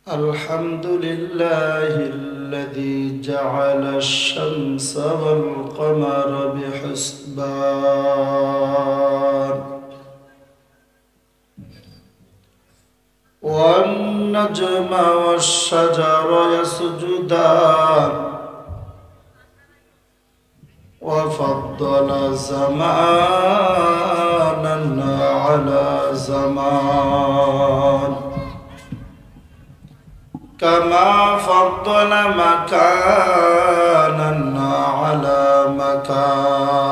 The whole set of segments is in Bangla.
الحمد لله الذي جعل الشمس والقمر بحسبان والنجم والشجر يسجدان وفضل زمانا على زمان كما فضل مكانا على مكان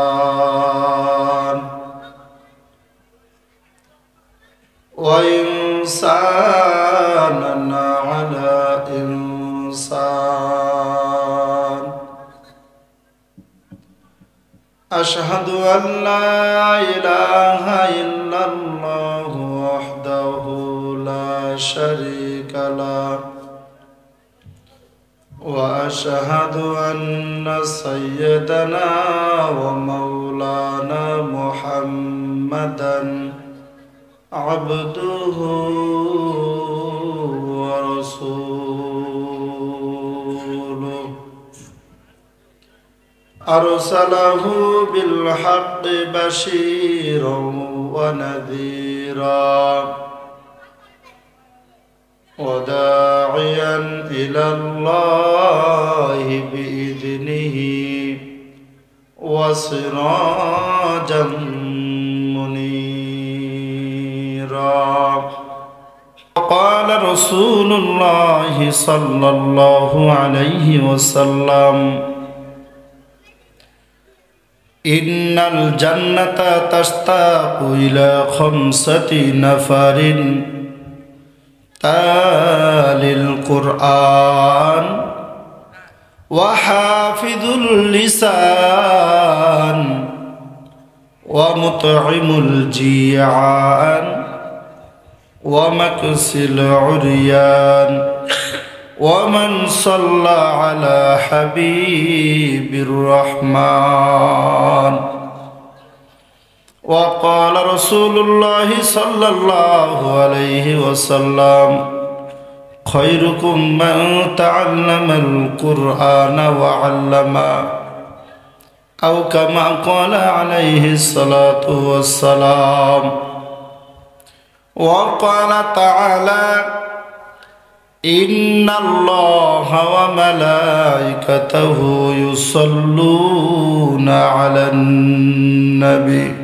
وإنسانا على إنسان أشهد أن لا إله إلا الله وحده لا شريك له وأشهد أن سيدنا ومولانا محمدا عبده ورسوله أرسله بالحق بشيرا ونذيرا وداعيا إلى الله بإذنه وسراجا منيرا. قال رسول الله صلى الله عليه وسلم: إن الجنة تشتاق إلى 5 نفر: تالي القرآن، وحافظ اللسان، ومطعم الجيعان، ومكس العريان، ومن صلى على حبيب الرحمن. وقال رسول الله صلى الله عليه وسلم: خيركم من تعلم القرآن وعلمه، أو كما قال عليه الصلاة والسلام. وقال تعالى: إن الله وملائكته يصلون على النبي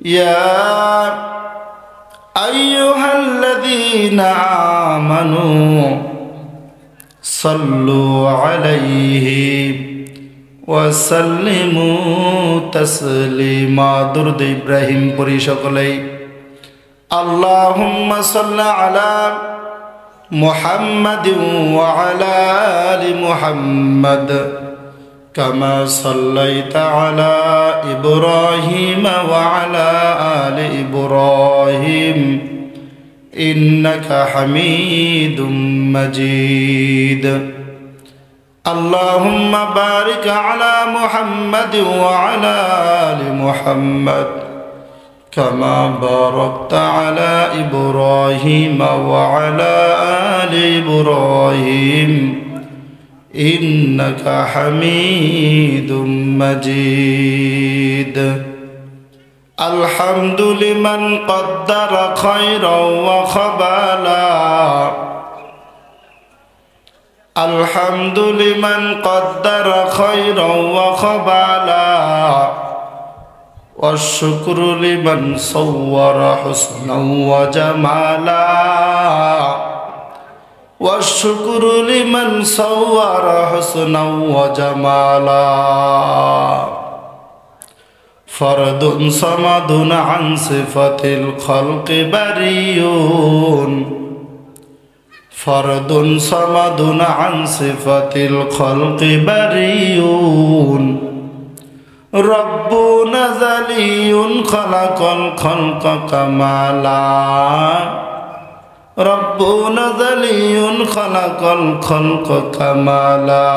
يا أيها الذين آمنوا صلوا عليه وسلموا تسليما. درود إبراهيم পড়ি সকলেই। اللهم صل على محمد وعلى آل محمد كما صليت على إبراهيم وعلى آل إبراهيم إنك حميد مجيد. اللهم بارك على محمد وعلى آل محمد كما باركت على إبراهيم وعلى آل إبراهيم إنك حميد مجيد. الحمد لمن قدر خيرا وخبالا، الحمد لمن قدر خيرا وخبالا، والشكر لمن صور حسنا وجمالا، والشكر لمن صور حسنا وجمالا. فرد صمد عن صفة الخلق بريون، فرد صمد عن صفة الخلق بريون. ربنا ذلي خلق الخلق كمالا، ربنا ذلي خلق الخلق كمالا.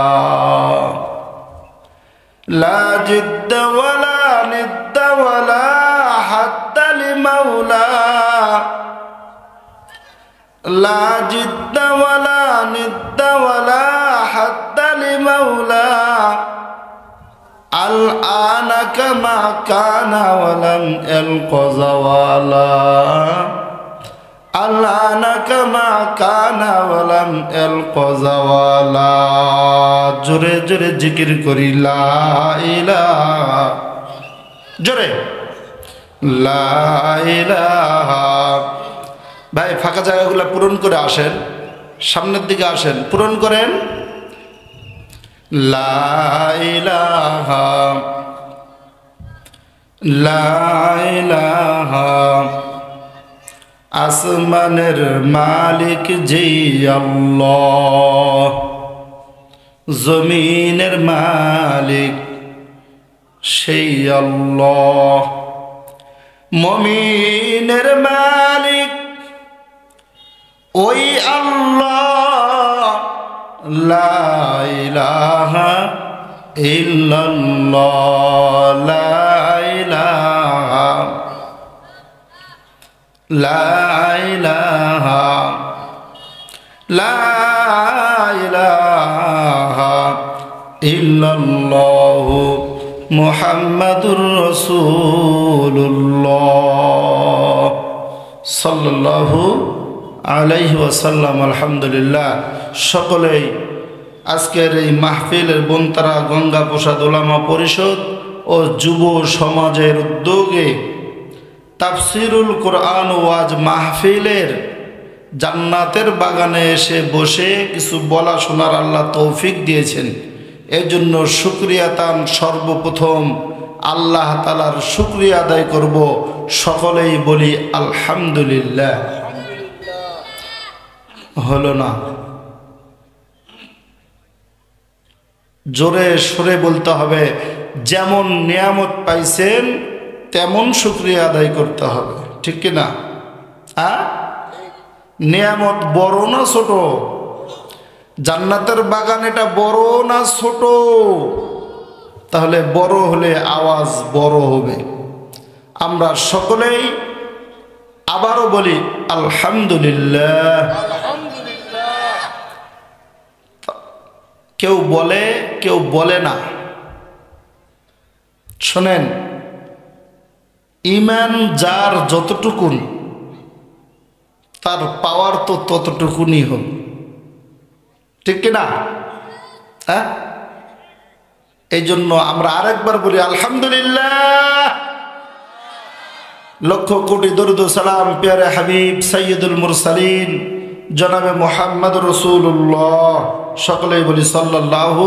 لا جد ولا ند ولا حد لمولاه، لا جد ولا ند ولا حد لمولى الآن كما كان ولم يلق زوالا الآن كما كان ولم يلق زوالا জোরে জোরে জিকির করি লা ইলাহা জোরে লা ইলাহা। ভাই ফাঁকা জায়গাগুলো পূরণ করে আসেন, সামনের দিকে আসেন, পূরণ করেন। লা ইলাহা লা ইলাহা আসমানের মালিক যেই আল্লাহ, জমিনের মালিক সেই আল্লাহ, মুমিনের মালিক ওই আল্লাহ। লা ইলাহা ইল্লাল্লাহ লা ইলাহা লা ইলাহা লা ইলাহা ইল্লাল্লাহ মুহাম্মাদুর রাসূলুল্লাহ সাল্লাল্লাহু আলাইহি ওয়াসাল্লাম। আলহামদুলিল্লাহ, সকলেই আজকের এই মাহফিলের বনতারা গঙ্গা প্রসাদ ওলামা পরিষদ ও যুব সমাজের উদ্যোগে তাফসিরুল কোরআন ওয়াজ মাহফিলের জান্নাতের বাগানে এসে বসে কিছু বলা শোনার আল্লাহ তৌফিক দিয়েছেন। এর জন্য শুকরিয়া তান সর্বপ্রথম আল্লাহ তাআলার শুকরিয়া আদায় করব। সকলেই বলি আলহামদুলিল্লাহ। হলো না, জোরে সরে বলতে হবে। যেমন নিয়ামত পাইছেন তেমন শুকরিয়া আদায় করতে হবে, ঠিক কিনা? নিয়ামত বড় না ছোট? জান্নাতের বাগান এটা বড় না ছোট? তাহলে বড় হলে আওয়াজ বড় হবে। আমরা সকলেই আবারও বলি আলহামদুলিল্লাহ। কেউ বলে কেউ বলে না। শোনেন, ঈমান যার যতটুকুন তার পাওয়ার তো ততটুকুনি হবে, ঠিক কিনা? হ্যাঁ, এই জন্য আমরা আরেকবার বলি আলহামদুলিল্লাহ। লক্ষ কোটি দরুদ ও সালাম প্যারে হাবিব সাইয়্যিদুল মুরসালিন জনাবে মুহাম্মদ রাসূলুল্লাহ, সকলেই বলি সাল্লাল্লাহু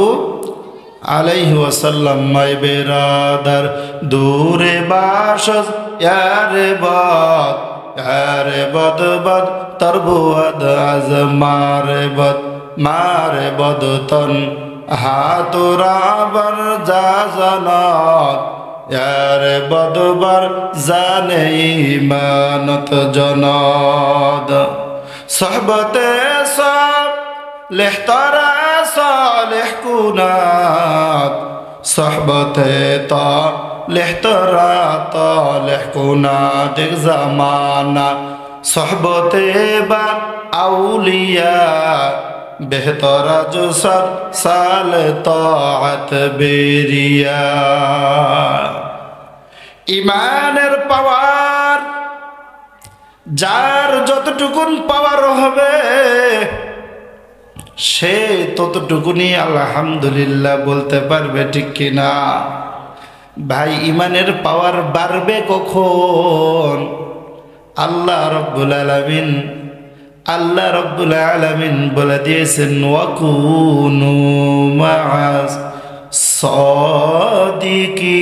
আলাইহি ওয়াসাল্লাম। মাই বেরাদার দূরে বাসস ইয়ারে বাদ ইয়ারে বদ বদ তরবুদ আজ মারে বদ তন হাতুরাবার জাজানাত ইয়ারে বদবার জানে ইমানত জনাদ صحبت صالح ترى صالح كونات صحبت طالح ترى طالح كونات زمانہ صحبت با اولیاء بہتر جو سب سال طاعت بیریا ইমানের পাওয়ার যার যতটুকুন পাওয়ার হবে সে ততটুকুনি আলহামদুলিল্লাহ বলতে পারবে, ঠিক কিনা? ভাই, ইমানের পাওয়ার বাড়বে কখন? আল্লাহ রব্বুল আলামিন বলে দিয়েছেন ওয়াকুনু মা'আস সাদিকিন।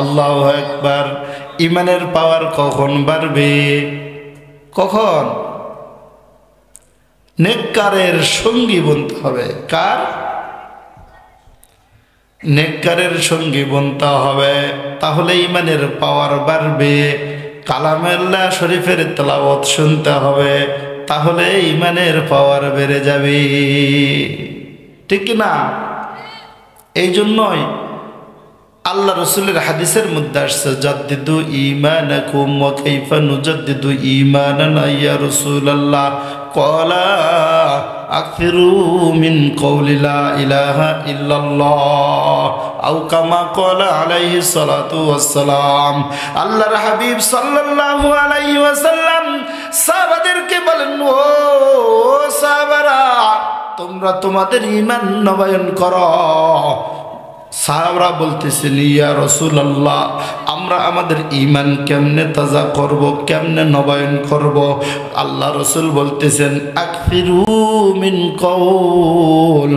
আল্লাহু আকবার। ইমানের পাওয়ার কখন বাড়বে? কখন? নেককারের সঙ্গী বনতে হবে। কার? নেককারের সঙ্গী বনতে হবে, তাহলে ইমানের পাওয়ার বাড়বে। কালামুল্লাহ শরীফের তেলাওয়াত শুনতে হবে, তাহলে ইমানের পাওয়ার বেড়ে যাবে, ঠিক না? এই জন্যই আল্লাহ রসুলের হাদিসের মধ্যে আসছে, জাদ্দিদু ঈমানাকুম ওয়া কাইফা নুজাদ্দিদু ঈমানানা ইয়া রাসূলুল্লাহ ক্বালা আকসিরু মিন কওলি লা ইলাহা ইল্লাল্লাহ আও কামা ক্বালা আলাইহিস সালাতু ওয়াস সালাম। আল্লাহর হাবিব সাল্লাল্লাহু আলাইহি ওয়াসাল্লাম সাহাবাদেরকে বলেন, ও সাহাবারা, তোমরা তোমাদের ঈমান নবায়ন করো। সাহাবারা বলতেছেন, ইয়া রাসূলুল্লাহ, আমরা আমাদের ঈমান কেমনে তাজা করব, কেমনে নবায়ন করব? আল্লাহ রসুল বলতেছেন, আকসিরু মিন কওল,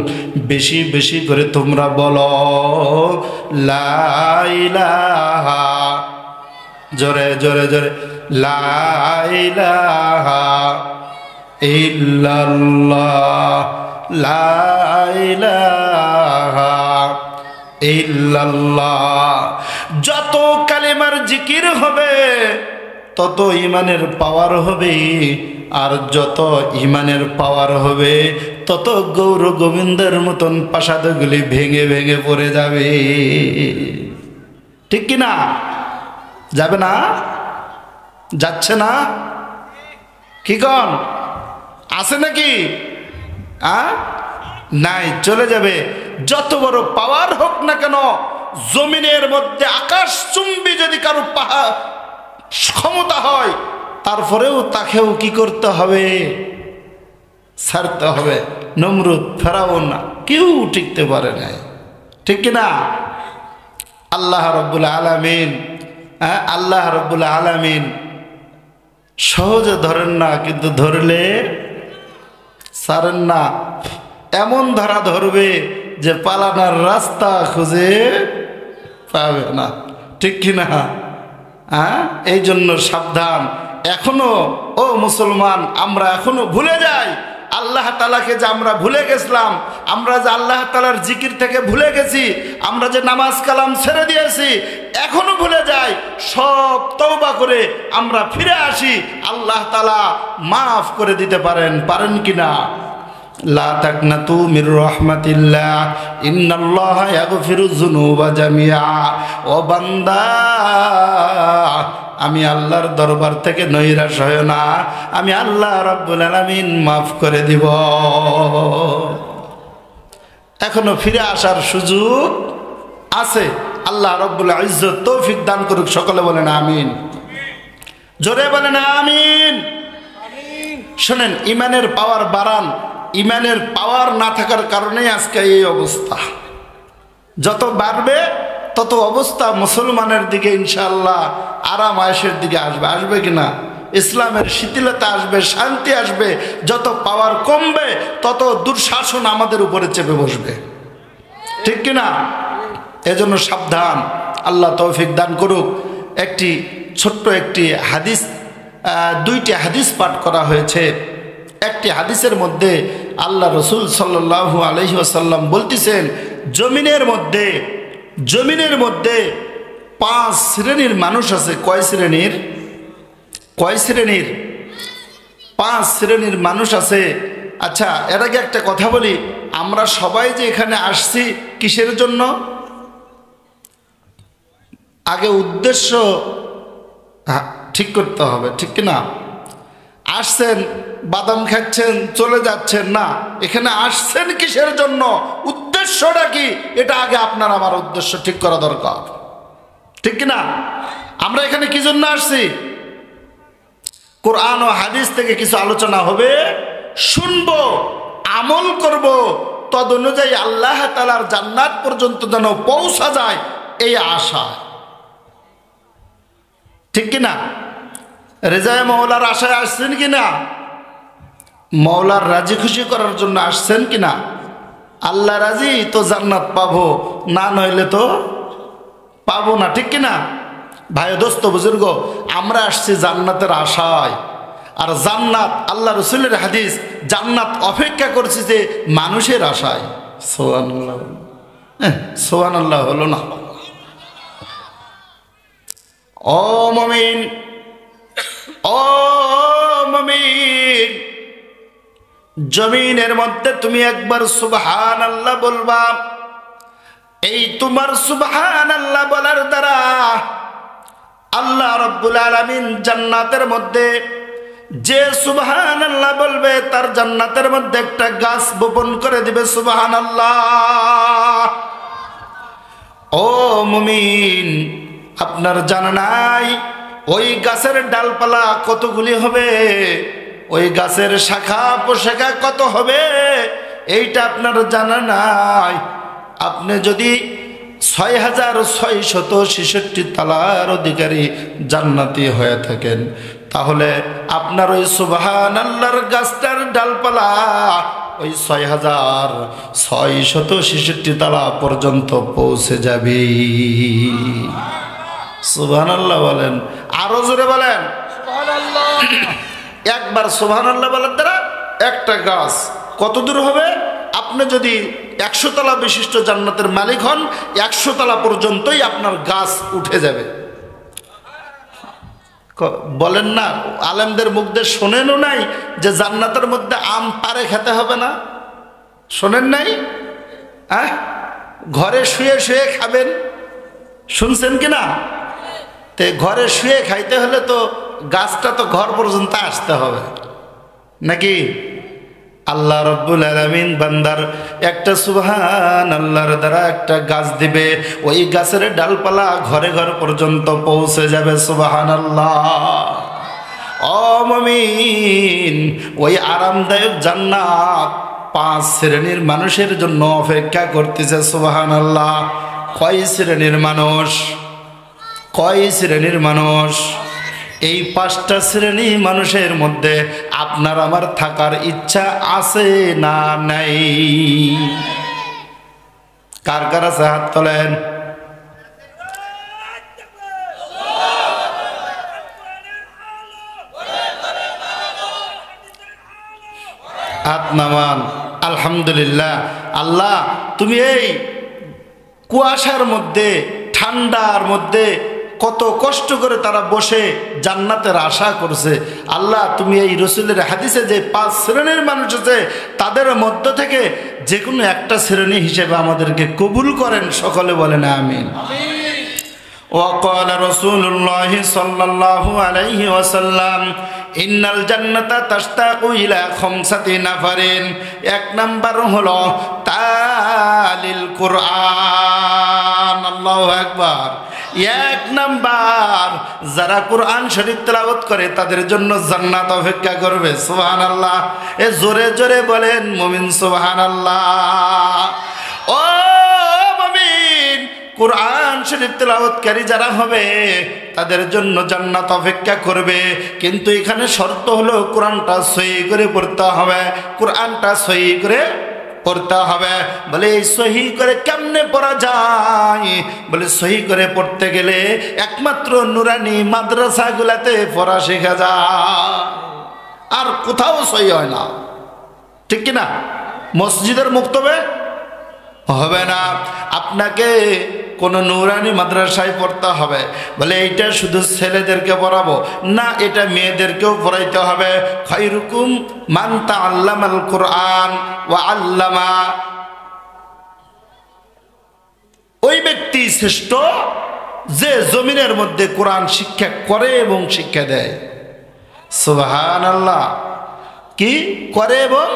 বেশি বেশি করে তোমরা বলো লা ইলাহা, জোরে জোরে জোরে, লা ইলাহা ইল্লাল্লাহ, লা ইলাহা ইল্লাল্লাহ। যত কালেমার জিকির হবে তত ইমানের পাওয়ার হবে, আর যত ইমানের পাওয়ার হবে তত গৌর গোবিন্দের মতন প্রাসাদগুলি ভেঙে ভেঙে পড়ে যাবে। ঠিক কি না? যাবে না? যাচ্ছে না? কি কন আছে নাকি? নাই, চলে যাবে। যত বড় পাওয়ার হোক না কেন, জমিনের মধ্যে আকাশ চুম্বি যদি কারো ক্ষমতা হয়, তারপরেও তাকেও কি করতে হবে? ছাড়তে হবে। নমরুদ, ফেরাউন, কেউ টিকতে পারে না। ঠিক কিনা? আল্লাহ রাব্বুল আলামিন, আল্লাহ রাব্বুল আলামিন সহজে ধরেন না, কিন্তু ধরলে ছাড়েন না। এমন ধরা ধরবে যে পালানোর রাস্তা খুঁজে পাবে না। ঠিক কিনা? এই জন্য সাবধান। এখনো ও মুসলমান, আমরা এখনো ভুলে যাই আল্লাহ তাআলাকে, যে আমরা ভুলে গেছিলাম, আমরা যে আল্লাহ তাআলার জিকির থেকে ভুলে গেছি, আমরা যে নামাজ কালাম ছেড়ে দিয়েছি, এখনো ভুলে যাই। সব তওবা করে আমরা ফিরে আসি, আল্লাহ তাআলা মাফ করে দিতে পারেন। পারেন কিনা? লা তাকনাতু মির রাহমাতিল্লাহ, ইন্নাল্লাহা ইয়াগফিরুয যুনুবা জামিআ। ও বান্দা, আমি আল্লাহর দরবার থেকে নৈরাশ হয় না, আমি আল্লাহ রাব্বুল আলামিন মাফ করে দিব। এখনো ফিরে আসার সুযোগ আছে। আল্লাহ রাব্বুল ইজ্জত তৌফিক দান করুক। সকলে বলেন আমিন, জোরে বলেন আমিন। শোনেন, ইমানের পাওয়ার বাড়ান। ইমানের পাওয়ার না থাকার কারণে আজকে এই অবস্থা। যত বাড়বে তত অবস্থা মুসলমানের দিকে ইনশাআল্লাহ আরাম আয়েশের দিকে আসবে। আসবে কিনা? ইসলামের শিথিলতা আসবে, শান্তি আসবে। যত পাওয়ার কমবে তত দুঃশাসন আমাদের উপরে চেপে বসবে। ঠিক কিনা? এজন্য সাবধান। আল্লাহ তৌফিক দান করুক। একটি ছোট্ট একটি হাদিস, দুইটি হাদিস পাঠ করা হয়েছে। একটি হাদিসের মধ্যে আল্লাহ রসুল সাল্লাল্লাহু আলাইহি ওয়াসাল্লাম বলতেছেন, জমিনের মধ্যে 5 শ্রেণীর মানুষ আছে। কয় শ্রেণীর? 5 শ্রেণীর মানুষ আছে। আচ্ছা, এর আগে একটা কথা বলি, আমরা সবাই যে এখানে আসছি কিসের জন্য? আগে উদ্দেশ্য ঠিক করতে হবে। ঠিক কিনা? আসছেন, বাদাম খাচ্ছেন, চলে যাচ্ছেন না। এখানে আসছেন কিসের জন্য? উদ্দেশ্যটা কি? এটা আগে আপনার আমার উদ্দেশ্য ঠিক করা দরকার। ঠিক কিনা? আমরা এখানে কি জন্য আসছি? কোরআন ও হাদিস থেকে কিছু আলোচনা হবে, শুনবো, আমল করব, তদ অনুযায়ী আল্লাহ তাআলার জান্নাত পর্যন্ত যেন পৌঁছা যায়, এই আশা। ঠিক কিনা? রেজায়ে মওলার আশায় আসছেন কিনা? মওলার রাজি খুশি করার জন্য আসছেন কিনা? আল্লাহ রাজি তো জান্নাত পাবো, না নইলে তো পাবো না। ঠিক কিনা? ভাই, দোস্ত, বুজুর্গ, আমরা আসছি জান্নাতের আশায়। আর জান্নাত, আল্লাহ রসুলের হাদিস, জান্নাত অপেক্ষা করছে যে মানুষের আশায়। সুবহানাল্লাহ, সুবহানাল্লাহ হলো না? ও মুমিন, ও মুমিন, জমিনের মধ্যে তুমি একবার সুবহানাল্লাহ বলবা। এই তোমার সুবহানাল্লাহ বলার দ্বারা আল্লাহ রাব্বুল আলামিন জান্নাতের মধ্যে যে সুবহানাল্লাহ বলবে তার জান্নাতের মধ্যে একটা গাছ বপন করে দিবে। সুবহানাল্লাহ। ও মুমিন, আপনার জানা নাই ওই গাছের ডালপালা কতগুলি হবে, ওই গাছের শাখা প্রশাখা কত হবে, এইটা আপনার জানা নাই। আপনি যদি 6666 তালার অধিকারী জান্নাতি হয়ে থাকেন, তাহলে আপনার ওই সুবহানাল্লাহর গাছটার ডালপালা ওই 6666 তালা পর্যন্ত পৌঁছে যাবে। সুবহানাল্লাহ বলেন, আরো জোরে বলেন সুবহানাল্লাহ। একবার সুবহানাল্লাহ বলার দ্বারা একটা গাছ কত দূর হবে? আপনি যদি 100 তলা বিশিষ্ট জান্নাতের মালিক হন, 100 তলা পর্যন্তই আপনার গাছ উঠে যাবে। বলেন না, আলেমদের মুখ দিয়ে শোনেনও নাই যে জান্নাতের মধ্যে আম পারে খেতে হবে না? শোনেন নাই? হ্যাঁ, ঘরে শুয়ে শুয়ে খাবেন, শুনছেন কিনা? তে ঘরে শুয়ে খাইতে হলে তো গাছটা তো ঘর পর্যন্ত আসতে হবে নাকি? আল্লাহ রাব্বুল আলামিন বান্দার একটা সুবহানাল্লাহর দ্বারা একটা গাছ দিবে, ওই গাছের ডালপালা ঘরে ঘর পর্যন্ত পৌঁছে যাবে। সুবহানাল্লাহ। ও মুমিন, ওই আরামদায়ক জান্নাত 5 শ্রেণীর মানুষের জন্য অপেক্ষা করতেছে। সুবহানাল্লাহ। কয় শ্রেণীর মানুষ? কয় শ্রেণীর মানুষ? এই 5টা শ্রেণী মানুষের মধ্যে আপনার আমার থাকার ইচ্ছা আছে না নাই? কার কার আছে হাত তোলেন। হাত নামান। আলহামদুলিল্লাহ। আল্লাহ, তুমি এই কুয়াশার মধ্যে, ঠান্ডার মধ্যে কত কষ্ট করে তারা বসে জান্নাতের আশা করছে। আল্লাহ, তুমি এই রসুলের হাদিসে যে 5 শ্রেণীর মানুষ আছে তাদের মধ্য থেকে যে কোনো একটা শ্রেণী হিসেবে আমাদেরকে কবুল করেন। সকলে বলেন আমিন। ওয়াকাল রাসূলুল্লাহ সাল্লাল্লাহু আলাইহি ওয়াসাল্লাম, ইন্নাল জান্নাতা তাশতাকু ইলা 5 নাফারিন। 1 নাম্বার হলো তালিল কুরআন। আল্লাহু আকবার। 1 নাম্বার, যারা কুরআন শরীফ তেলাওয়াত করে তাদের জন্য জান্নাত অপেক্ষা করবে। সুবহানাল্লাহ। এ জোরে জোরে বলেন মুমিন সুবহানাল্লাহ। ও মুমিন, কুরআন শরীফ তেলাওয়াতকারী যারা হবে তাদের জন্য জান্নাত অপেক্ষা করবে, কিন্তু এখানে শর্ত হলো কোরআনটা সহি করে পড়তে হবে। কোরআনটা সহি করে পড়তে হবে। বলে এই সহি করে কেমনে পড়া যায়? বলে সহি করে পড়তে গেলে একমাত্র নুরানি মাদ্রাসাগুলাতে পড়া শেখা যায়, আর কোথাও সহি হয় না। ঠিক কিনা? মসজিদের মুক্তবে হবে না, আপনাকে কোন নুরানি মাদ্রাসায় পড়তে হবে। বলে এইটা শুধু ছেলেদেরকে পড়াবো না, এটা মেয়েদেরকেও পড়াইতে হবে। খায়রুকুম মান তাআল্লামাল কুরআন ওয়া আল্লামা। ওই ব্যক্তি শ্রেষ্ঠ যে জমিনের মধ্যে কোরআন শিক্ষা করে এবং শিক্ষা দেয়। সুবহানাল্লাহ। কি করে এবং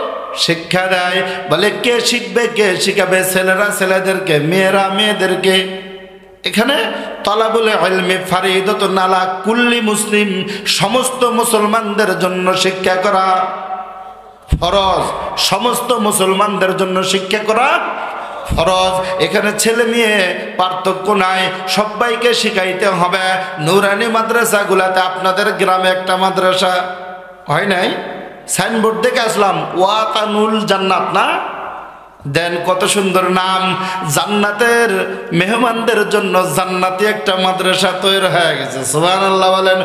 শিক্ষা দেয়? বলে কে শিখবে, কে শিখাবে? ছেলেরা ছেলেদেরকে, মেয়েরা মেয়েদেরকে। এখানে তলাবুল ইলমি ফারিদাতুন আলা কুল্লি মুসলিম, সমস্ত মুসলমানদের জন্য শিক্ষা করা ফরজ। সমস্ত মুসলমানদের জন্য শিক্ষা করা ফরজ। এখানে ছেলে মেয়ে পার্থক্য নাই, সবাইকে শিখাইতে হবে। নুরানি মাদ্রাসাগুলাতে, আপনাদের গ্রামে একটা মাদ্রাসা হয় নাই? সাইনবোর্ড দেখে আসলাম, ওয়াতানুল জান্নাত না? দেন কত সুন্দর নাম। জান্নাতের মেহমানদের জন্য জান্নাতি একটা মাদ্রাসা তৈরি হয়ে গেছে। সুবহানাল্লাহ বলেন।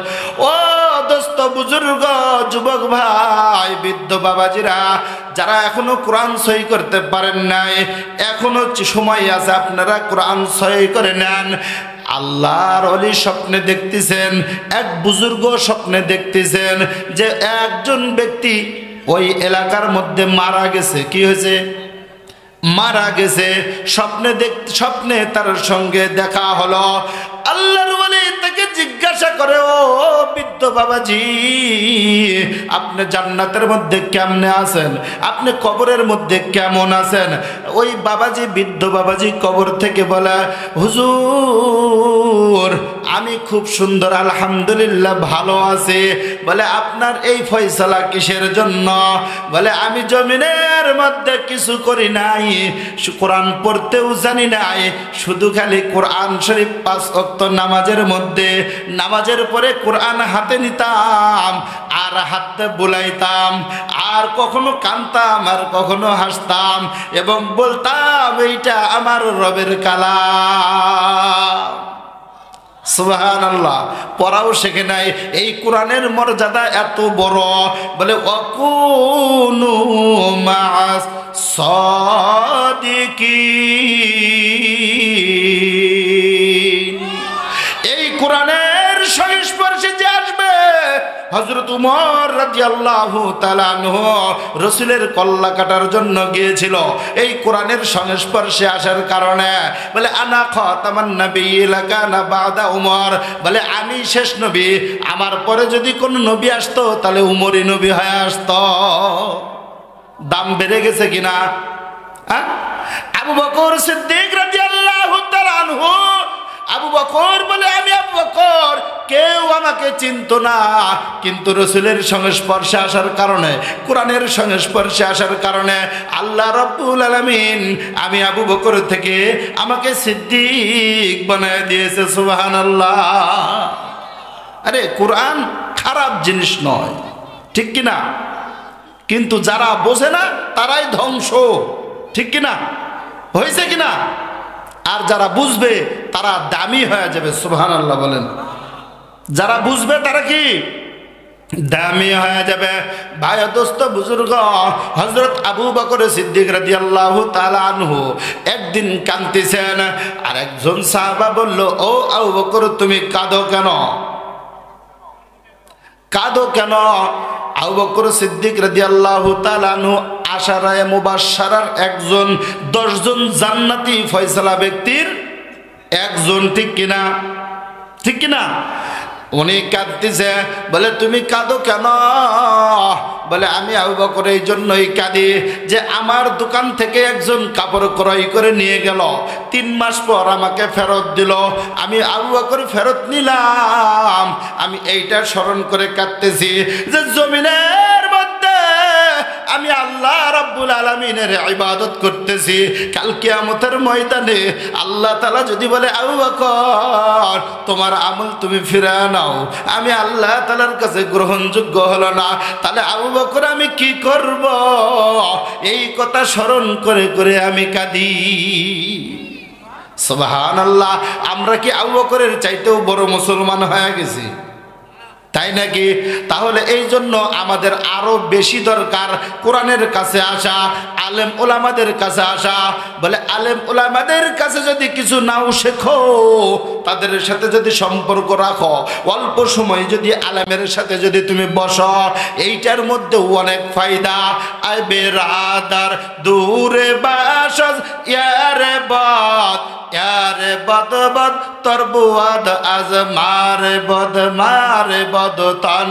ও দোস্ত, বুজুর্গ, যুবক ভাই, বৃদ্ধ বাবাজিরা, যারা এখনো কোরআন সহি করতে পারেন নাই, এখনো সময় আছে, আপনারা কোরআন সহি করে নেন। আল্লাহর ওলি স্বপ্নে দেখতেছেন, এক বুজুর্গ স্বপ্নে দেখতেছেন যে একজন ব্যক্তি ওই এলাকার মধ্যে মারা গেছে। কি হয়েছে? মারা গেছে, স্বপ্নে তার সঙ্গে দেখা হলো। আল্লাহর ওলি তাকে জিজ্ঞাসা করে, ও বৃদ্ধ বাবাজি, আপনি জান্নাতের মধ্যে কেমনে আছেন, আপনি কবরের মধ্যে কেমন আছেন? ওই বাবাজি, বৃদ্ধ বাবাজি কবর থেকে বলে, হুজুর আমি খুব সুন্দর, আলহামদুলিল্লাহ ভালো আছি। বলে আপনার এই ফয়সালা কিসের জন্য? বলে আমি জমিনের মধ্যে কিছু করি নাই, কোরআন পড়তেও জানি নাই, শুধু খালি কোরআন শরীফ 5 ওয়াক্ত নামাজের মধ্যে নামাজের পরে কোরআন হাতে নিতাম আর হাতে বুলাইতাম, আর কখনো কাঁদতাম আর কখনো হাসতাম এবং বলতাম এইটা আমার রবের কালাম। সুবহানাল্লাহ। পড়াও শেখে নাই। এই কোরআনের মর্যাদা এত বড়। বলে ওয়াকুনু মা'আস সাদিকিন। এই কোরআনের সংস্পর্শে যে আসবে, হযরত উমর রাদিয়াল্লাহু তাআলা আনহু রাসূলের কল্লা কাটার জন্য গিয়েছিল এই কোরআনের সংস্পর্শে আসার কারণে। বলে আনা খাতামান নবিয়্যিন কানা বাদা উমর। বলে আমি শেষ নবী, আমার পরে যদি কোন নবী আসতো তাহলে উমরই নবী হয়ে আসতো। দাম বেড়ে গেছে কিনা? আবু বকর সিদ্দিক রাদিয়াল্লাহু তাআলা আনহু, আবু বকর বলে আমি আবু বকর, কেউ আমাকে চিনতো না, কিন্তু রাসূলের সংস্পর্শে আসার কারণে, কোরআনের সংস্পর্শে আসার কারণে আল্লাহ রাব্বুল আলামিন আমি আবু বকর থেকে আমাকে সিদ্দিক বানায় দিয়েছে। সুবহানাল্লাহ। আরে কোরআন খারাপ জিনিস নয়, ঠিক কিনা? কিন্তু যারা বোঝে না তারাই ধ্বংস, ঠিক কিনা? হয়েছে কিনা? আর যারা বুঝবে তারা দামি হয়ে যাবে। সুবহানাল্লাহ বলেন। যারা বুঝবে তারা কি দামি হয়ে যাবে। ভাই দোস্ত বুজুর্গ, হযরত আবু বকর সিদ্দিক রাদিয়াল্লাহু তাআলা আনহু একদিন কাঁদতেছেন, আর একজন সাহাবা বলল, ও আবু বকর তুমি কাঁদো কেন? কাঁদো কেন? আবু বকর সিদ্দিক রাদিয়াল্লাহু তাআলা আনহু আশারায়ে মুবাশশারার একজন, 10 জন জান্নাতি ফয়সালা ব্যক্তির একজন, ঠিক কিনা? ঠিক কিনা? উনি কাঁদতেছে। বলে তুমি কাঁদো কেন? বলে আমি আবু বকর এই জন্যই কাঁদি যে আমার দোকান থেকে একজন কাপড় ক্রয় করে নিয়ে গেল, 3 মাস পর আমাকে ফেরত দিল, আমি আবু বকর ফেরত নিলাম। আমি এইটা স্মরণ করে কাঁদতেছি যে জমিনের মধ্যে আমি আল্লাহ রাব্বুল আলামিনের ইবাদত করতেছি, কাল কিয়ামতের ময়দানে আল্লাহ তাআলা যদি বলে আবু বকর তোমার আমল তুমি ফিরিয়ে নাও, আমি আল্লাহ তাআলার কাছে গ্রহণযোগ্য হলো না, তাহলে আবু বকর আমি কি করব? এই কথা স্মরণ করে করে আমি কাঁদি। সুবহানাল্লাহ। আমরা কি আবু বকরের চাইতেও বড় মুসলমান হয়ে গেছি? তাই নাকি? তাহলে এই জন্য আমাদের আরো বেশি দরকার কোরআনের কাছে আসা, আলেম ওলামাদের কাছে আসা। বলে আলেম ওলামাদের কাছে যদি কিছু নাও শেখো, তাদের সাথে যদি সম্পর্ক রাখো, অল্প সময় যদি আলেমের সাথে যদি তুমি বসো, এইটার মধ্যে অনেক ফায়দা। আই বেরাদার দূরে বাসজ ইয়ারে বাদ, ইয়ারে বদ বদ তোর বুয়াদ আজ মারে বদ তন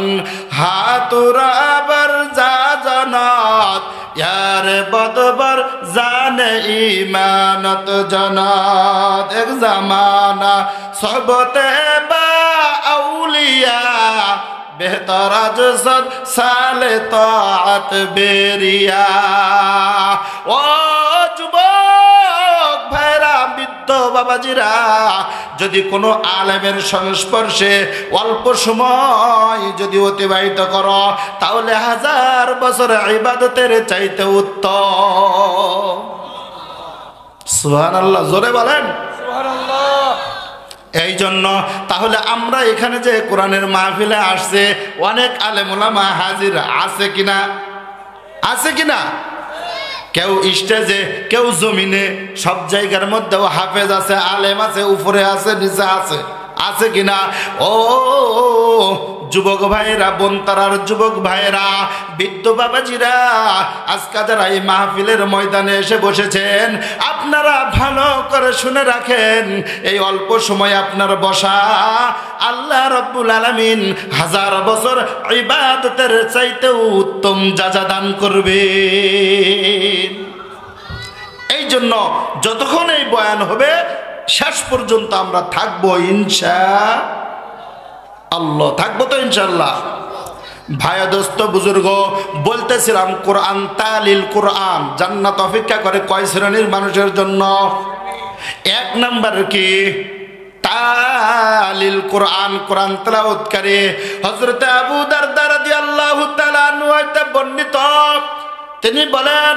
হাতুরা বর যা জনাত, ইয়ারে বদ বর জানে ইমানত জনাত। এক জামানা সহবতে বা আউলিয়া বেহতর আজসদ সালে তাআত বেরিয়া। ও যুবক ভাইরা, বৃদ্ধ বাবাজিরা, যদি কোনো আলেমের সংস্পর্শে অল্প সময় যদি অতিবাহিত করো, তাহলে 1000 বছর ইবাদতের চাইতে উত্তম। সুবহানাল্লাহ। জোরে বলেন সুবহানাল্লাহ। এই জন্য তাহলে আমরা এখানে যে কোরআনের মাহফিলে আসছে, অনেক আলেম ওলামা হাজির আছে কিনা? আছে কিনা? কেউ স্টেজে, কেউ জমিনে, সব জায়গার মধ্যেও হাফেজ আছে, আলেম আছে, উপরে আছে, নিচে আছে, আছে কিনা? ও যুবক ভাইরা, বনতারার যুবক ভাইরা, বৃদ্ধ বাবাজিরা, আজকে যারা এই মাহফিলের ময়দানে এসে বসেছেন, আপনারা ভালো করে শুনে রাখেন, এই অল্প সময় আপনার বসা আল্লাহ রাব্বুল আলামিন 1000 বছর ইবাদতের চাইতেও উত্তম যাজা দান করবে। এই জন্য যতক্ষণ এই বয়ান হবে শেষ পর্যন্ত আমরা থাকবো ইনশাআল্লাহ। থাকবো তো ইনশাআল্লাহ। ভাই দোস্ত বুজুর্গ, বলতেছিলাম কোরআন তালিল কোরআন জান্নাত অপেক্ষা করে কয় শ্রেণীর মানুষের জন্য? 1 নাম্বার কি? তালিল কোরআন, কোরআন তেলাওয়াতকারী। হযরত আবু দারদা রাদিয়াল্লাহু তাআলা আনহু হতে বর্ণিত, তিনি বলেন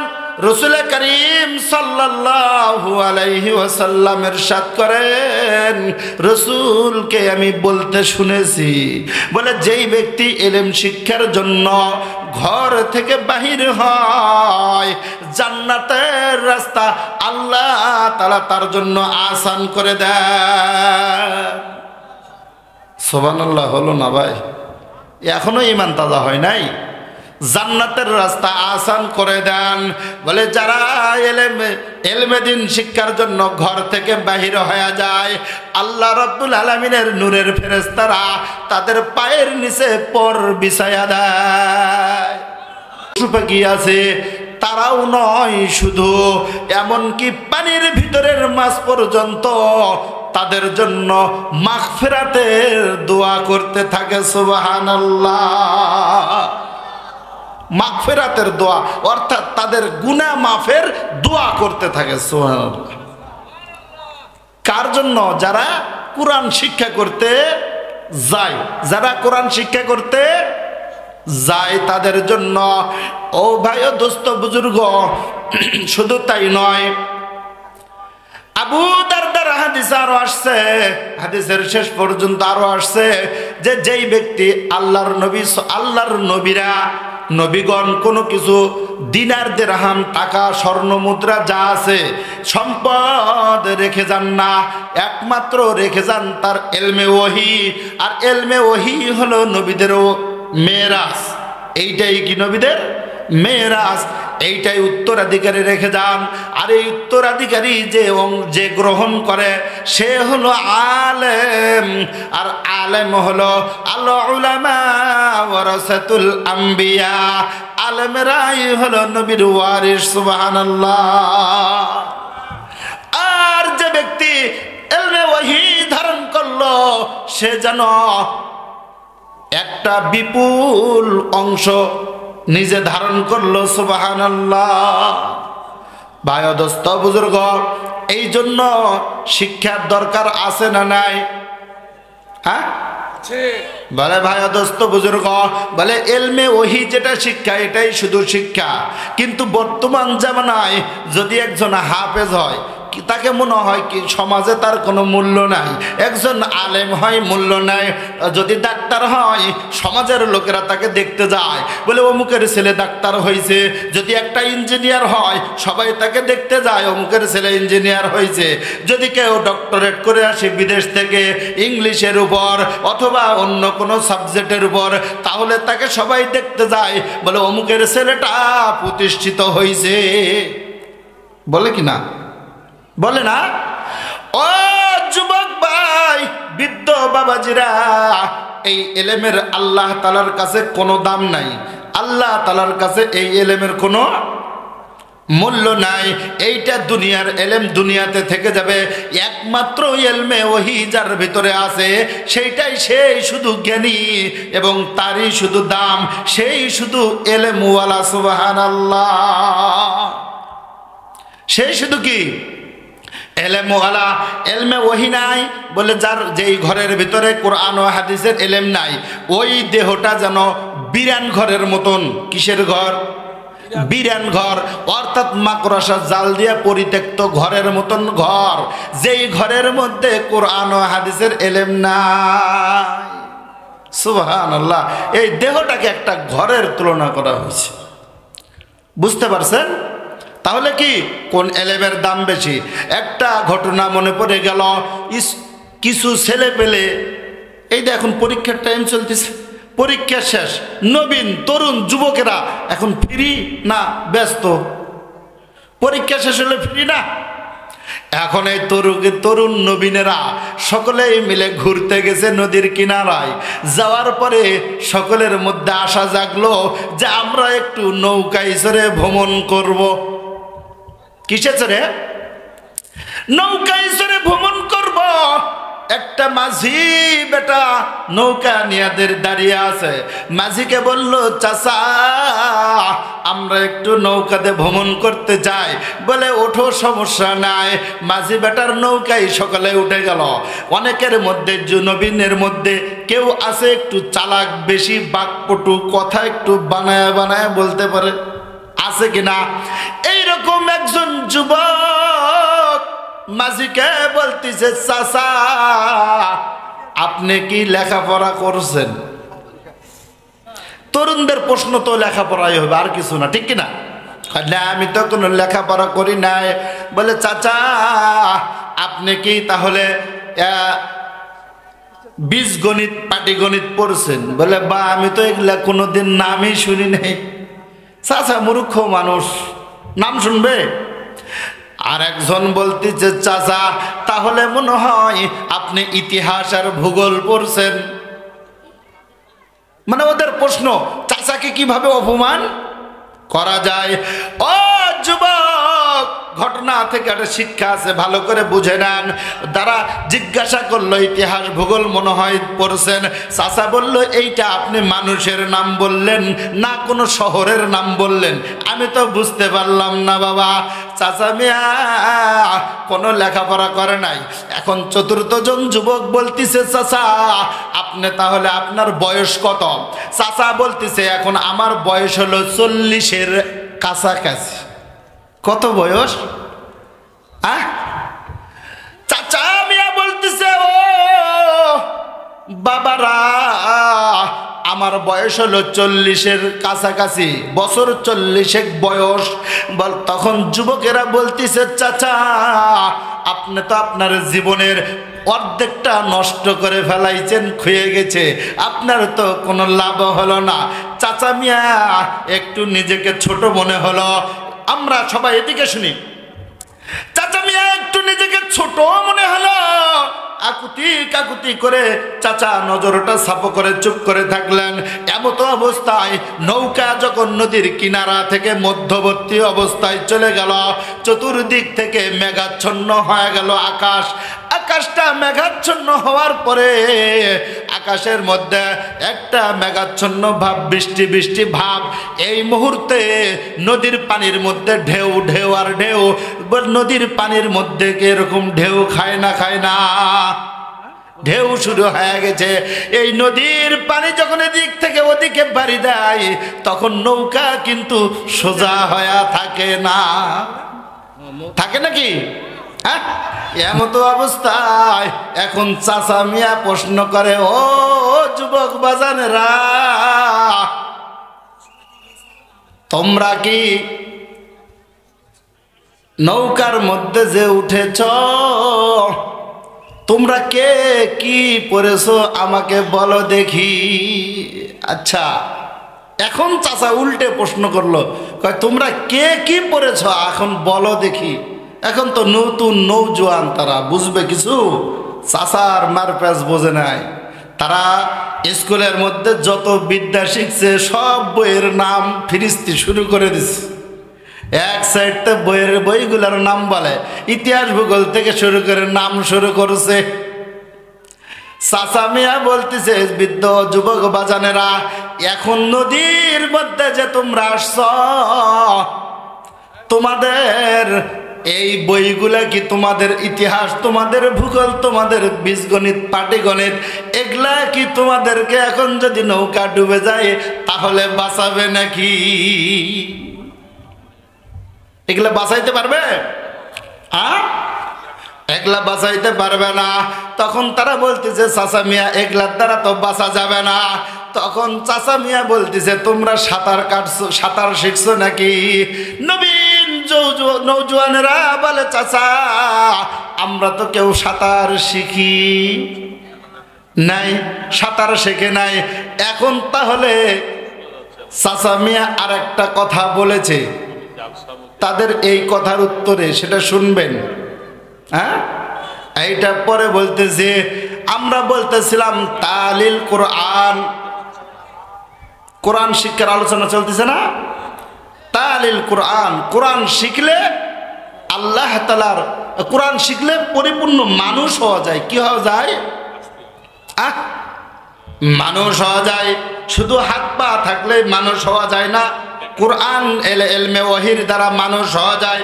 রাসূল করিম সাল্লাল্লাহু আলাইহি ওয়াসাল্লাম ইরশাদ করেন, রাসূলকে আমি বলতে শুনেছি, বলে যেই ব্যক্তি ইলম শিক্ষার জন্য ঘর থেকে বাহির হয়, জান্নাতের রাস্তা আল্লাহ তাআলা তার জন্য আসান করে দেন। সুবহানাল্লাহ। হলো না ভাই? এখনো ঈমান তাজা হয় নাই। জান্নাতের রাস্তা আসান করে দেন। বলে যারা এলমে দিন শিক্ষার জন্য ঘর থেকে বাহির হয়ে যায়, আল্লাহ রাব্বুল আলামিনের নূরের ফেরেশতারা তাদের পায়ের নিচে পর বিছায়া দেয়। পশু-পাখি আছে, তারাও নয় শুধু, এমনকি পানির ভিতরের মাছ পর্যন্ত তাদের জন্য মাগফিরাতের দোয়া করতে থাকে। সুবহানাল্লাহ। মাগফিরাতের দোয়া, অর্থাৎ তাদের গুনাহ মাফের দোয়া করতে থাকে। সুবহানাল্লাহ। কার জন্য? যারা কোরআন শিক্ষা করতে যায়, যারা কোরআন শিক্ষা করতে যায় তাদের জন্য। ও ভাই ও দোস্ত বুজুর্গ, শুধু তাই নয়, আবু দারদার হাদিস আরো আসছে, হাদিসের শেষ পর্যন্ত আরো আসছে যে যেই ব্যক্তি আল্লাহর নবীরা, নবীগণ কোনো কিছু দিনার দিরহাম, টাকা, স্বর্ণ মুদ্রা যা আছে সম্পদ রেখে যান না, একমাত্র রেখে যান তার এলমে ওহী। আর এলমে ওহী হলো নবীদেরও মেরাজ। এইটাই কি নবীদের মেরাজ, এইটাই উত্তরাধিকারী রেখে যান। আর এই উত্তরাধিকারী যে গ্রহণ করে সে হলো আলেম। আর আলেম হলো আল উলামা ওয়ারাসাতুল আম্বিয়া, আলেমরাই হলো নবীর ওয়ারিস। সুবহানাল্লাহ। আর যে ব্যক্তি ইলমে ওহী ধারণ করলো সে যেন একটা বিপুল অংশ নিজে ধারণ করলো। সুবহানাল্লাহ। ভাই ও দোস্ত বুজুর্গ, এই জন্য শিক্ষার দরকার আছে না নাই? হ্যাঁ বলে ভাই ও দোস্ত বুজুর্গ, বলে এলমে ওহী যেটা শিক্ষা এটাই শুধু শিক্ষা। কিন্তু বর্তমান জামানায় যদি একজন হাফেজ হয়, তাকে মনে হয় কি সমাজে তার কোনো মূল্য নাই। একজন আলেম হয়, মূল্য নাই। যদি ডাক্তার হয়, সমাজের লোকেরা তাকে দেখতে যায়, বলে অমুকের ছেলে ডাক্তার হয়েছে। যদি একটা ইঞ্জিনিয়ার হয়, সবাই তাকে দেখতে যায়, অমুকের ছেলে ইঞ্জিনিয়ার হয়েছে। যদি কেউ ডক্টরেট করে আসে বিদেশ থেকে ইংলিশের উপর অথবা অন্য কোনো সাবজেক্টের উপর, তাহলে তাকে সবাই দেখতে যায়, বলে অমুকের ছেলেটা প্রতিষ্ঠিত হয়েছে। বলে কি না? বলে না? ও যুবক ভাই, বৃদ্ধ বাবাজিরা, এই এলেমের আল্লাহ তাআলার কাছে কোনো দাম নাই। আল্লাহ তাআলার কাছে এই এলেমের কোনো মূল্য নাই। এইটা দুনিয়ার এলেম, দুনিয়াতে থেকে যাবে। একমাত্র এলমে ওহী যার ভিতরে আছে সেইটাই সেই শুধু জ্ঞানী এবং তারই শুধু দাম, সেই শুধু এলেমওয়ালা। সুবহানাল্লাহ। সেই শুধু কি এলেমওয়ালা। এলমে ওহী নাই বলে যার যেই ঘরের ভিতরে কোরআন ও হাদিসের এলেম নাই, ওই দেহটা যেন বিরান ঘরের মতন। কিসের ঘর? বিরান ঘর, অর্থাৎ মাকড়সা জাল দিয়া পরিত্যক্ত ঘরের মতন ঘর, যেই ঘরের মধ্যে কোরআন ও হাদিসের এলেম নাই। সুবহানাল্লাহ। এই দেহটাকে একটা ঘরের তুলনা করা হয়েছে। বুঝতে পারছেন? তাহলে কি কোন এলেমের দাম বেশি? একটা ঘটনা মনে পড়ে গেল। কিছু ছেলে পেলে, এই এখন পরীক্ষার টাইম চলতেছে, পরীক্ষা শেষ, নবীন তরুণ যুবকেরা এখন ফ্রি না ব্যস্ত? পরীক্ষা শেষ হলে ফ্রি না? এখন এই তরুণ নবীনেরা সকলেই মিলে ঘুরতে গেছে নদীর কিনারায়। যাওয়ার পরে সকলের মধ্যে আশা জাগলো যে আমরা একটু নৌকায় চড়ে ভ্রমণ করব। কিসে চড়ে? নৌকায় চড়ে ভ্রমণ করব। একটা মাঝি বেটা নৌকা নিয়ে দাঁড়িয়ে আছে। মাঝিকে বলল, চাচা আমরা একটু নৌকাতে ভ্রমণ করতে যাই। বলে ওঠো, সমস্যা নাই। মাঝি বেটার নৌকায় সকালে উঠে গেল। অনেকের মধ্যে নবীনের মধ্যে কেউ আছে একটু চালাক, বেশি বাকপটু, কথা একটু বানায় বানায় বলতে পারে, আছে কিনা? এইরকম একজন যুবক মাঝিকে বলতেছে, চাচা আপনি কি লেখাপড়া করছেন? তরুণদের প্রশ্ন তো লেখাপড়াই হবে, আর কিছু না, ঠিক কিনা? না আমি তো কোনো লেখাপড়া করি নাই। বলে, চাচা আপনি কি তাহলে বীজগণিত পাটিগণিত পড়ছেন? বলে, বা আমি তো এগুলা কোনোদিন নামই শুনি নাই। চাচা মূর্খ মানুষ, নাম শুনবে? আর একজন বলতেছে, চাচা তাহলে মনে হয় আপনি ইতিহাস আর ভূগোল পড়ছেন। মানে ওদের প্রশ্ন, চাচাকে কিভাবে অপমান করা যায়। ও যুবক, ঘটনা থেকে একটা শিক্ষা আছে, ভালো করে বুঝে নেন। তারা জিজ্ঞাসা করলো, ইতিহাস ভূগোল মনে হয় পড়ছেন। চাচা বলল, এইটা আপনি মানুষের নাম বললেন না কোনো শহরের নাম বললেন? আমি তো বুঝতে পারলাম না বাবা। চাচা মিয়া কোনো লেখাপড়া করে নাই। এখন চতুর্থ জন যুবক বলতেছে, চাচা আপনি তাহলে আপনার বয়স কত? চাচা বলতেছে, এখন আমার বয়স হলো 40-এর কাছাকাছি। কত বয়স? চাচা মিয়া বলতেছে, ও বাবারা আমার বয়স হলো 40-এর কাছাকাছি বছর, 40 বয়স। তখন যুবকেরা বলতেছে, চাচা আপনি তো আপনার জীবনের অর্ধেকটা নষ্ট করে ফেলাইছেন, খুয়ে গেছে, আপনার তো কোনো লাভ হলো না। চাচা মিয়া একটু নিজেকে ছোট মনে হলো। আমরা সবাই এদিকে শুনি। চাচা মিয়া একটু নিজেকে ছোট মনে হলো। আকুতি কাকুতি করে চাচা নজরটা সাফ করে চুপ করে থাকলেন। এমতো অবস্থায় নৌকা যখন নদীর কিনারা থেকে মধ্যবর্তী অবস্থায় চলে গেল, চতুর্দিক থেকে মেঘাচ্ছন্ন হয়ে গেল আকাশ। আকাশটা মেঘাচ্ছন্ন হওয়ার পরে আকাশের মধ্যে একটা মেঘাচ্ছন্ন ভাব, বৃষ্টি বৃষ্টি ভাব। এই মুহূর্তে নদীর পানির মধ্যে ঢেউ ঢেউ আর ঢেউ। নদীর পানির মধ্যে এরকম ঢেউ খায় না, খায় না, ঢেউ শুরু হয়ে গেছে। এই নদীর পানি যখন এদিক থেকে ওদিকে বাড়ি দেয়, তখন নৌকা কিন্তু সোজা হয়ে থাকে না। থাকে নাকি? হ্যাঁ, এমতো অবস্থায় এখন চাচা মিয়া প্রশ্ন করে, ও যুবক বাজানেরা, তোমরা কি নৌকার মধ্যে যে উঠেছ, তোমরা কে কি পড়েছো আমাকে বলো দেখি। আচ্ছা, এখন চাচা উল্টে প্রশ্ন করলো, কয় তোমরা কে কি পড়েছ এখন বলো দেখি। এখন তো নতুন নৌজোয়ান, তারা বুঝবে কিছু? চাচার মারপ্যাচ বোঝে নাই। তারা স্কুলের মধ্যে যত বিদ্যা শিখছে সব বইয়ের নাম ফিরিস্তি শুরু করে দিচ্ছে। এক সাইডতে বইগুলোর নাম বলে, ইতিহাস ভূগোল থেকে শুরু করে নাম শুরু করছে। চাচা মিয়া বলতেছে, বৃদ্ধ যুবক বাজানেরা, এখন নদীর মধ্যে যে তোমরা আসছ, তোমাদের এই বইগুলা কি তোমাদের ইতিহাস, তোমাদের ভূগোল, তোমাদের বীজগণিত পাটিগণিত, এগুলা কি তোমাদেরকে এখন যদি নৌকা ডুবে যায় তাহলে বাঁচাবে নাকি? এগুলা বাঁচাইতে পারবে? এগুলা বাঁচাইতে পারবে না। তখন তারা বলতেছে, চাচা মিয়া এগুলার দ্বারা তো বাঁচা যাবে না। তখন চাচা মিয়া বলতেছে, তোমরা সাঁতার কাটছো, সাঁতার শিখছো নাকি? নবীন নৌজওয়ানেরা বলে, চাচা আমরা তো কেউ সাঁতার শিখি নাই, সাঁতার শেখে নাই। এখন তাহলে চাচা মিয়া আর একটা কথা বলেছে, তাদের এই কথার উত্তরে সেটা শুনবেন। হ্যাঁ, এইটা পরে বলতেছে আমরা বলতেছিলাম তালিল কোরআন, কোরআন শিক্ষার আলোচনা চলতেছে না? তালিল কোরআন, কোরআন শিখলে আল্লাহ তাআলার, কোরআন শিখলে পরিপূর্ণ মানুষ হওয়া যায়। কি হওয়া যায়? মানুষ হওয়া যায়। শুধু হাত পা থাকলে মানুষ হওয়া যায় না, কোরআন এলমে ওহির দ্বারা মানুষ হওয়া যায়।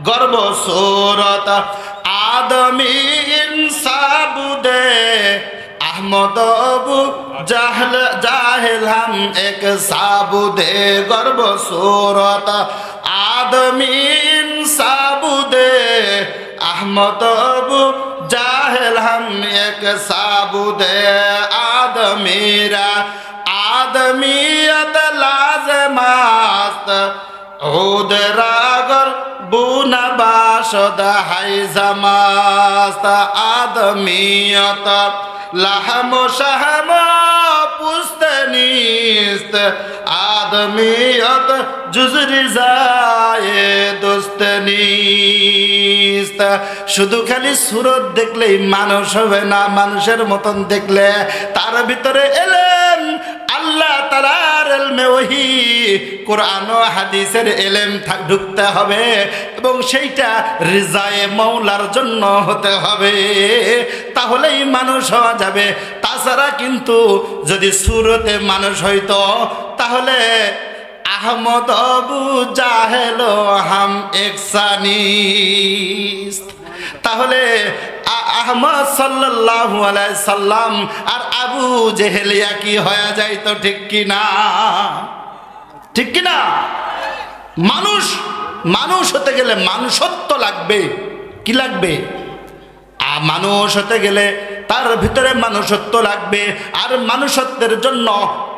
গর্ব সুরত আদমি ইনসাবুদে আহমদ আবু জাহেল হাম এক সাবুদে। গর্ব সুরত আদমি ইনসাবুদে আহমদ আবু জাহেল হাম এক সাবুদে। আদমিরা আদমিয়ত লাজমাস্ত উদ রাগর বুনা বাসদ হাইজামাস্ত। আদমিয়ত লাহম শাহম পুস্তনিস্ত আদমিয়ত জুজরি যায় দোস্তনিস্ত। শুধু খালি সুরত দেখলেই মানুষ হবে না, মানুষের মতন দেখলে তার ভিতরে এলেম, আল্লাহ তাআলার ইলমে ওহী, কোরআন ও হাদিসের ইলম ঢুকতে হবে এবং সেইটা রিজায়ে মাওলার জন্য হতে হবে, তাহলেই মানুষ হওয়া যাবে। তাছাড়া কিন্তু যদি সুরতে মানুষ হইতো তাহলে আহমদ আবু জাহেল হাম একসানিস, তাহলে আহমদ সাল্লাল্লাহু আলাইহি সাল্লাম আর আবু জেহেল একই হয়ে যাইতো। ঠিক কিনা? ঠিক কিনা? মানুষ মানুষ হতে গেলে মানুষত্ব লাগবে। কি লাগবে? মানুষ হতে গেলে তার ভিতরে মানুষত্ব লাগবে, আর মানুষত্বের জন্য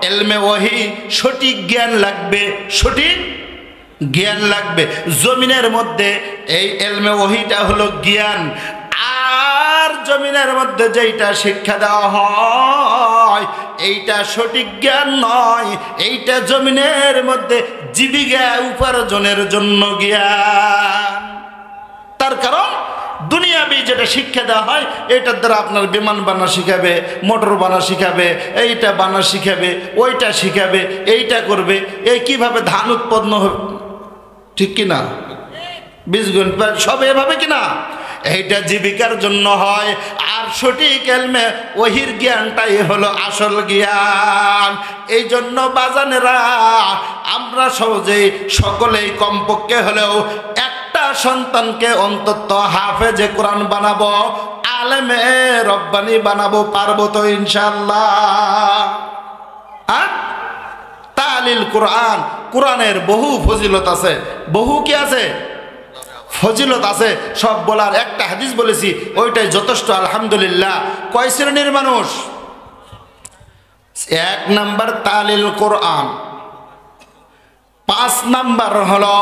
ইলমে ওহী সঠিক জ্ঞান লাগবে, সঠিক জ্ঞান লাগবে। জমিনের মধ্যে এই ইলমে ওহীটা হলো জ্ঞান, আর জমিনের মধ্যে যেইটা শিক্ষা দেওয়া হয় এইটা সঠিক জ্ঞান নয়, এইটা জমিনের মধ্যে জীবিকা উপার্জনের জন্য জ্ঞান। তার কারণ দুনিয়াবি যেটা শিক্ষা দেওয়া হয় এটার দ্বারা আপনার বিমান বানা শিখাবে, মোটর বানা শিখাবে, এইটা বানা শিখাবে, ওইটা শিখাবে, এইটা করবে, এই কিভাবে ধান উৎপন্ন হবে, ঠিক কিনা? বীজ গণিত সব এভাবে কিনা? এইটা জীবিকার জন্য হয়। আর সঠিক ইলমে ওহীর জ্ঞানটাই হলো আসল জ্ঞান। এই জন্য বাজানেরা আমরা সহজেই সকলেই কমপক্ষে হলেও একটা সন্তানকে অন্তত হাফেজে কোরআন বানাবো, আলেমে রব্বানি বানাবো, পারবো তো ইনশাআল্লাহ? তালিল কোরআন, কোরআনের বহু ফজিলত আছে, বহু কি আছে? ফজিলত আছে। সব বলার একটা হাদিস বলেছি, ওইটাই যথেষ্ট আলহামদুলিল্লাহ। কয় শ্রেণীর মানুষ? এক নাম্বার তালিল কোরআন, 5 নাম্বার হলো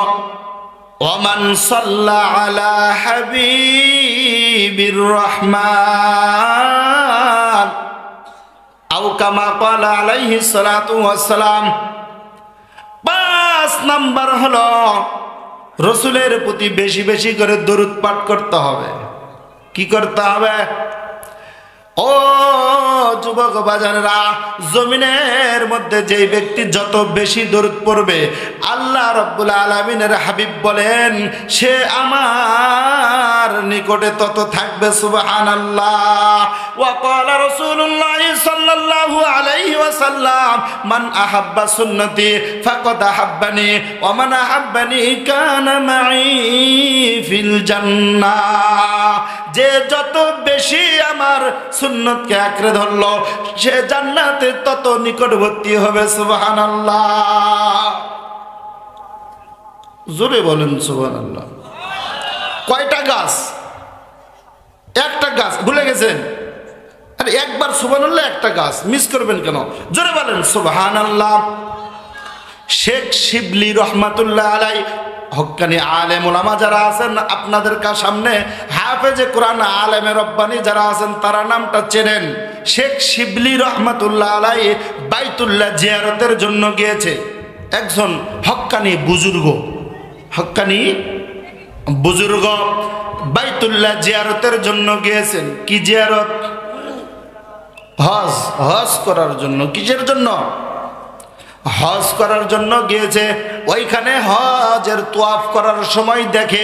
ওমান সাল্লা আলা হাবিবির রহমান আও কামা ক্বালা আলাইহিস সালাতু ওয়াস সালাম। 5 নাম্বার হলো রসুলের প্রতি বেশি বেশি করে দরুদ পাঠ করতে হবে। কি করতে হবে? ও যুবক বাজানেরা, জমিনের মধ্যে যেই ব্যক্তি যত বেশি দরুদ পড়বে, আল্লাহ রাব্বুল আলামিনের হাবিব বলেন সে আমার নিকটে তত থাকবে। সুবহানাল্লাহ। ওয়া ক্বালা রাসূলুল্লাহ সাল্লাল্লাহু আলাইহি ওয়াসাল্লাম মান আহাব্বা সুন্নতি ফাকাদ আহাব্বানি ওয়া মান আহাব্বানি কানা মাই ফিল জান্নাহ। যে যত বেশি আমার সুন্নতকে আঁকড়ে ধরলো সে জান্নাতে তত নিকটবর্তী হবে। সুবহানাল্লাহ। জোরে বলেন সুবহানাল্লাহ। কয়টা গাছ? একটা গাছ, ভুলে গেছেন? আরে একবার সুবহানাল্লাহ, একটা গাছ মিস করবেন কেন? জোরে বলেন সুবহানাল্লাহ। শেখ শিবলি রহমাতুল্লাহ আলাই, হক্কানি আলেম ওলামা যারা আছেন আপনাদের সামনে, হাফেজে কোরআন আলেমে রব্বানি যারা আছেন তারা নামটা চেনেন। শেখ শিবলি রহমাতুল্লাহ আলাইহি বাইতুল্লাহ জিয়ারতের জন্য গিয়েছে। একজন হক্কানি বুজুর্গ বাইতুল্লাহ জিয়ারতের জন্য গিয়েছেন। কি জিয়ারত? হজ করার জন্য। কিসের জন্য? হজ করার জন্য গিয়েছে। ওইখানে হজের তোয়াফ করার সময় দেখে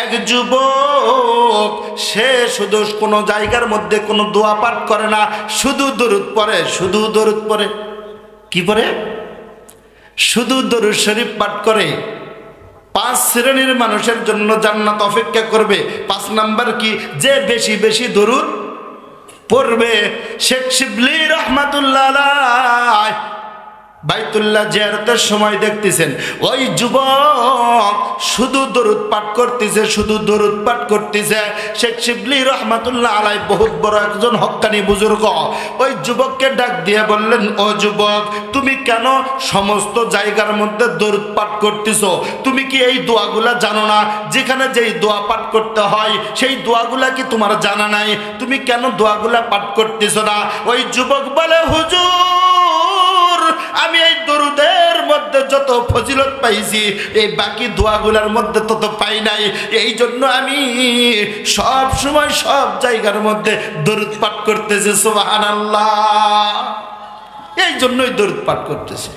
এক যুবক, সে শুধু কোনো জায়গার মধ্যে কোনো দোয়া পাঠ করে না, শুধু দরুদ পড়ে। শুধু দরুদ পড়ে। কি পড়ে? শুধু দরুদ শরীফ পাঠ করে। 5 শ্রেণীর মানুষের জন্য জান্নাত অপেক্ষা করবে। 5 নাম্বার কি? যে বেশি বেশি দরুদ পড়বে। শেখ শিবলি রহমাতুল্লাহ আলাইহি বাইতুল্লাহ জিয়ারতের সময় দেখতেছেন ওই যুবক শুধু দরুদ পাঠ করতেছে, শুধু দরুদ পাঠ করতেছে। শেখ শিবলি রহমাতুল্লাহ আলাইহি বহুত বড় একজন হক্কানি বুজুর্গ। ওই যুবককে ডাক দিয়ে বললেন, ও যুবক, তুমি কেন সমস্ত জায়গার মধ্যে দরুদ পাঠ করতেছো? তুমি কি এই দোয়াগুলা জানো না? যেখানে যেই দোয়া পাঠ করতে হয় সেই দোয়াগুলা কি তোমার জানা নাই? তুমি কেন দোয়াগুলা পাঠ করতেছো না? ওই যুবক বলে, হুজুর, আমি এই দরুদের মধ্যে যত ফজিলত পাইছি এই বাকি দোয়াগুলার মধ্যে তত পাই নাই। এই জন্য আমি সব সময় সব জায়গার মধ্যে দরুদ পাঠ করতেছি। সুবহানাল্লাহ। এই জন্যই দরুদ পাঠ করতেছি।